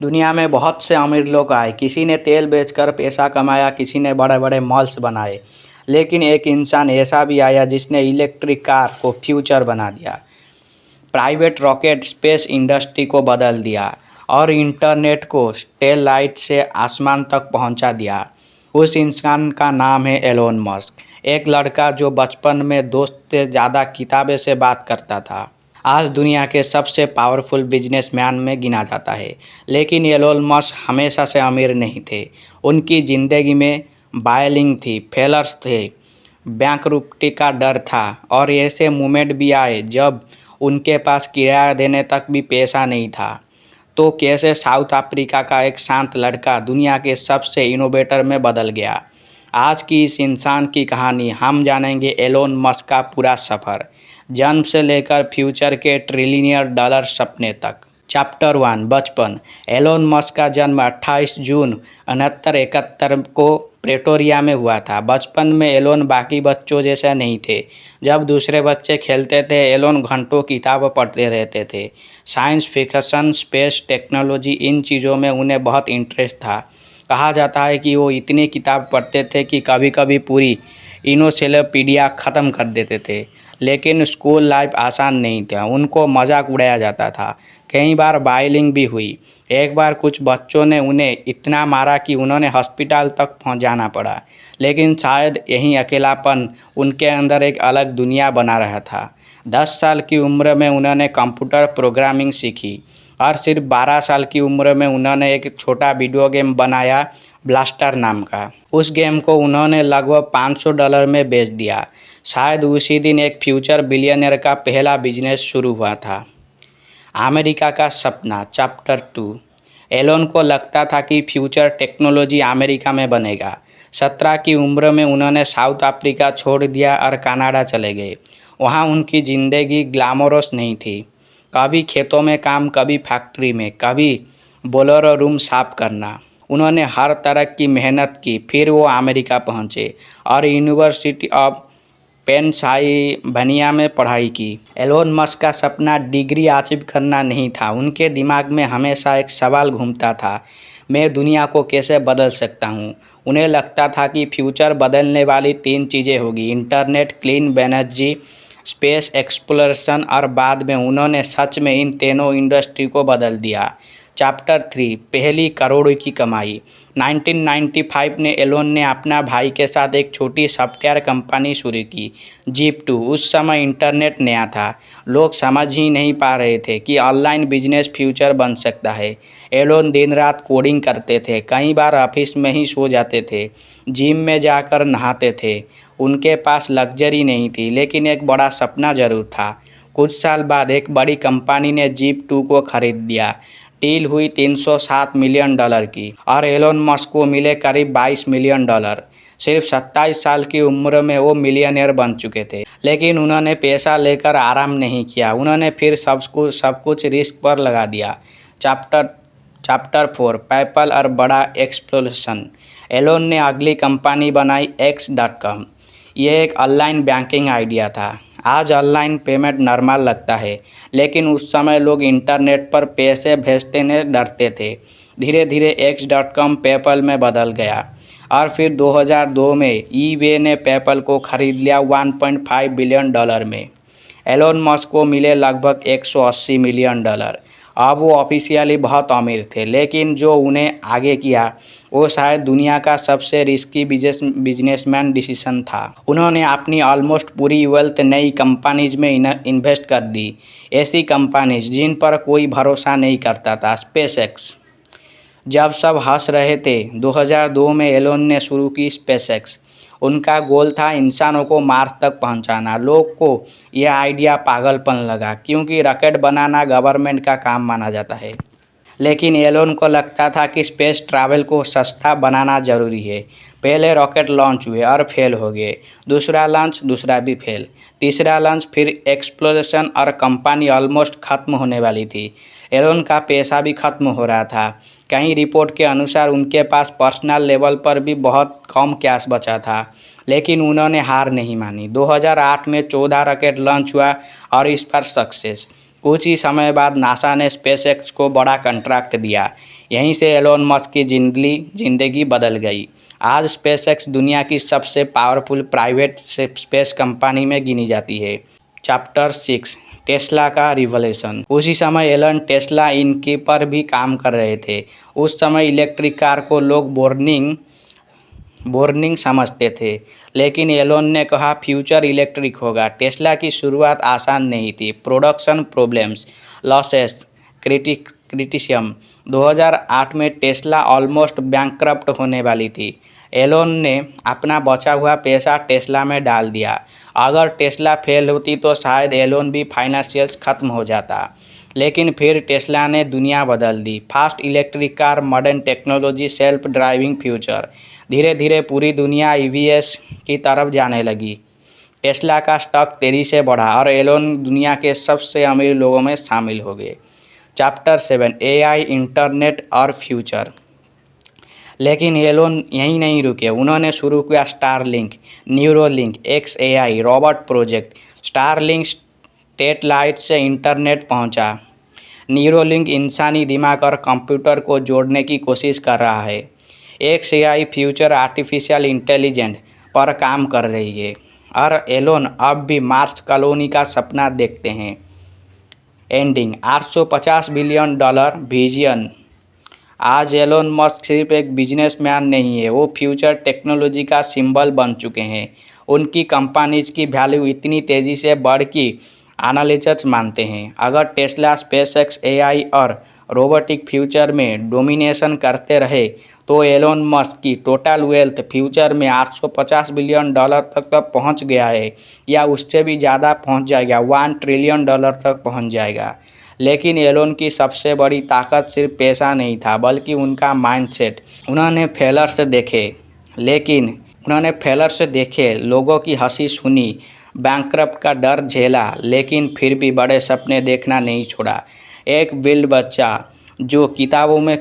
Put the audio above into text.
दुनिया में बहुत से अमीर लोग आए। किसी ने तेल बेचकर पैसा कमाया, किसी ने बड़े बड़े मॉल्स बनाए। लेकिन एक इंसान ऐसा भी आया जिसने इलेक्ट्रिक कार को फ्यूचर बना दिया, प्राइवेट रॉकेट स्पेस इंडस्ट्री को बदल दिया और इंटरनेट को सैटेलाइट से आसमान तक पहुंचा दिया। उस इंसान का नाम है एलोन मस्क। एक लड़का जो बचपन में दोस्त से ज़्यादा किताबें से बात करता था, आज दुनिया के सबसे पावरफुल बिजनेसमैन में गिना जाता है। लेकिन एलोन मस्क हमेशा से अमीर नहीं थे। उनकी ज़िंदगी में बायलिंग थी, फेलर्स थे, बैंकरुप्टी का डर था और ऐसे मोमेंट भी आए जब उनके पास किराया देने तक भी पैसा नहीं था। तो कैसे साउथ अफ्रीका का एक शांत लड़का दुनिया के सबसे इनोवेटर में बदल गया। आज की इस इंसान की कहानी हम जानेंगे, एलोन मस्क का पूरा सफ़र, जन्म से लेकर फ्यूचर के ट्रिलियन डॉलर सपने तक। चैप्टर 1, बचपन। एलोन मस्क का जन्म 28 जून 6971 को प्रेटोरिया में हुआ था। बचपन में एलोन बाकी बच्चों जैसा नहीं थे। जब दूसरे बच्चे खेलते थे, एलोन घंटों किताब पढ़ते रहते थे। साइंस फिक्शन, स्पेस टेक्नोलॉजी, इन चीज़ों में उन्हें बहुत इंटरेस्ट था। कहा जाता है कि वो इतनी किताब पढ़ते थे कि कभी कभी पूरी इनोसेलोपीडिया ख़त्म कर देते थे। लेकिन स्कूल लाइफ आसान नहीं था, उनको मजाक उड़ाया जाता था। कई बार बाइलिंग भी हुई। एक बार कुछ बच्चों ने उन्हें इतना मारा कि उन्होंने हॉस्पिटल तक पहुंच जाना पड़ा। लेकिन शायद यही अकेलापन उनके अंदर एक अलग दुनिया बना रहा था। 10 साल की उम्र में उन्होंने कंप्यूटर प्रोग्रामिंग सीखी और सिर्फ 12 साल की उम्र में उन्होंने एक छोटा वीडियो गेम बनाया, ब्लास्टर नाम का। उस गेम को उन्होंने लगभग $500 में बेच दिया। शायद उसी दिन एक फ्यूचर बिलियनर का पहला बिजनेस शुरू हुआ था। अमेरिका का सपना, चैप्टर 2। एलोन को लगता था कि फ्यूचर टेक्नोलॉजी अमेरिका में बनेगा। 17 की उम्र में उन्होंने साउथ अफ्रीका छोड़ दिया और कनाडा चले गए। वहाँ उनकी ज़िंदगी ग्लैमरस नहीं थी। कभी खेतों में काम, कभी फैक्ट्री में, कभी बोलेरो रूम साफ करना। उन्होंने हर तरह की मेहनत की। फिर वो अमेरिका पहुँचे और यूनिवर्सिटी ऑफ पेंसिल्वेनिया में पढ़ाई की। एलोन मस्क का सपना डिग्री हासिल करना नहीं था। उनके दिमाग में हमेशा एक सवाल घूमता था, मैं दुनिया को कैसे बदल सकता हूँ। उन्हें लगता था कि फ्यूचर बदलने वाली 3 चीज़ें होगी, internet, clean energy, space exploration, और बाद में उन्होंने सच में इन तीनों इंडस्ट्री को बदल दिया। चैप्टर 3, पहली करोड़ की कमाई। 1995 में एलोन ने अपना भाई के साथ एक छोटी सॉफ्टवेयर कंपनी शुरू की, जीप2। उस समय इंटरनेट नया था, लोग समझ ही नहीं पा रहे थे कि ऑनलाइन बिजनेस फ्यूचर बन सकता है। एलोन दिन रात कोडिंग करते थे, कई बार ऑफिस में ही सो जाते थे, जिम में जाकर नहाते थे। उनके पास लग्जरी नहीं थी, लेकिन एक बड़ा सपना जरूर था। कुछ साल बाद एक बड़ी कंपनी ने जीप2 को खरीद लिया। डील हुई $307 मिलियन की और एलोन मस्क को मिले करीब $22 मिलियन। सिर्फ 27 साल की उम्र में वो मिलियनेयर बन चुके थे। लेकिन उन्होंने पैसा लेकर आराम नहीं किया। उन्होंने फिर सब कुछ रिस्क पर लगा दिया। चैप्टर 4, पेपल और बड़ा एक्सप्लोशन। एलोन ने अगली कंपनी बनाई, X.com। ये एक ऑनलाइन बैंकिंग आइडिया था। आज ऑनलाइन पेमेंट नॉर्मल लगता है, लेकिन उस समय लोग इंटरनेट पर पैसे भेजने से डरते थे। धीरे धीरे X.com पेपल में बदल गया और फिर 2002 में ईबे ने पेपल को खरीद लिया $1.5 बिलियन में। एलोन मस्क को मिले लगभग $180 मिलियन। अब वो ऑफिशियली बहुत अमीर थे, लेकिन जो उन्हें आगे किया वो शायद दुनिया का सबसे रिस्की बिजनेसमैन डिसीजन था। उन्होंने अपनी ऑलमोस्ट पूरी वेल्थ नई कंपनीज में इन्वेस्ट कर दी, ऐसी कंपनीज जिन पर कोई भरोसा नहीं करता था। स्पेसएक्स। जब सब हंस रहे थे, 2002 में एलोन ने शुरू की स्पेसएक्स। उनका गोल था इंसानों को मार्स तक पहुंचाना। लोग को यह आइडिया पागलपन लगा, क्योंकि रॉकेट बनाना गवर्नमेंट का काम माना जाता है। लेकिन एलोन को लगता था कि स्पेस ट्रैवल को सस्ता बनाना ज़रूरी है। पहले रॉकेट लॉन्च हुए और फेल हो गए। दूसरा लॉन्च, दूसरा भी फेल। तीसरा लॉन्च, फिर एक्सप्लोरेशन और कंपनी ऑलमोस्ट ख़त्म होने वाली थी। एलोन का पैसा भी ख़त्म हो रहा था। कई रिपोर्ट के अनुसार उनके पास पर्सनल लेवल पर भी बहुत कम कैश बचा था। लेकिन उन्होंने हार नहीं मानी। 2008 में 14 रॉकेट लॉन्च हुआ और इस पर सक्सेस। कुछ ही समय बाद नासा ने स्पेसएक्स को बड़ा कॉन्ट्रैक्ट दिया। यहीं से एलोन मस्क की जिंदगी बदल गई। आज स्पेसएक्स दुनिया की सबसे पावरफुल प्राइवेट स्पेस कंपनी में गिनी जाती है। चैप्टर 6, टेस्ला का रिवॉल्यूशन। उसी समय एलन टेस्ला इनके पर भी काम कर रहे थे। उस समय इलेक्ट्रिक कार को लोग बोरिंग समझते थे, लेकिन एलोन ने कहा फ्यूचर इलेक्ट्रिक होगा। टेस्ला की शुरुआत आसान नहीं थी। Production problems, losses, criticism. 2008 में टेस्ला ऑलमोस्ट बैंकक्रप्ट होने वाली थी। एलोन ने अपना बचा हुआ पैसा टेस्ला में डाल दिया। अगर टेस्ला फेल होती तो शायद एलोन भी फाइनेंशियल खत्म हो जाता, लेकिन फिर टेस्ला ने दुनिया बदल दी। Fast electric car, modern technology, self driving future. धीरे धीरे पूरी दुनिया ईवीएस की तरफ जाने लगी। टेस्ला का स्टॉक तेजी से बढ़ा और एलोन दुनिया के सबसे अमीर लोगों में शामिल हो गए। चैप्टर 7, एआई, इंटरनेट और फ्यूचर। लेकिन एलोन यहीं नहीं रुके। उन्होंने शुरू किया Starlink, Neuralink, XAI, robot project. Starlink satellite से इंटरनेट पहुंचा। न्यूरोलिंक इंसानी दिमाग और कंप्यूटर को जोड़ने की कोशिश कर रहा है। XAI फ्यूचर आर्टिफिशियल इंटेलिजेंस पर काम कर रही है। और एलोन अब भी मार्स कॉलोनी का सपना देखते हैं। Ending, $850 billion vision. आज एलोन मस्क सिर्फ एक बिजनेसमैन नहीं है, वो फ्यूचर टेक्नोलॉजी का सिंबल बन चुके हैं। उनकी कंपनीज की वैल्यू इतनी तेज़ी से बढ़ कि एनालिस्ट्स मानते हैं अगर टेस्ला, स्पेसएक्स, AI और रोबोटिक फ्यूचर में डोमिनेशन करते रहे तो एलोन मस्क की टोटल वेल्थ फ्यूचर में $850 बिलियन तक तो पहुंच गया है, या उससे भी ज़्यादा पहुंच जाएगा। $1 ट्रिलियन तक पहुंच जाएगा। लेकिन एलोन की सबसे बड़ी ताकत सिर्फ पैसा नहीं था, बल्कि उनका माइंडसेट। उन्होंने फेलर से देखे, लोगों की हंसी सुनी, बैंकक्रप्ट का डर झेला, लेकिन फिर भी बड़े सपने देखना नहीं छोड़ा। एक बिल्ड बच्चा जो किताबों में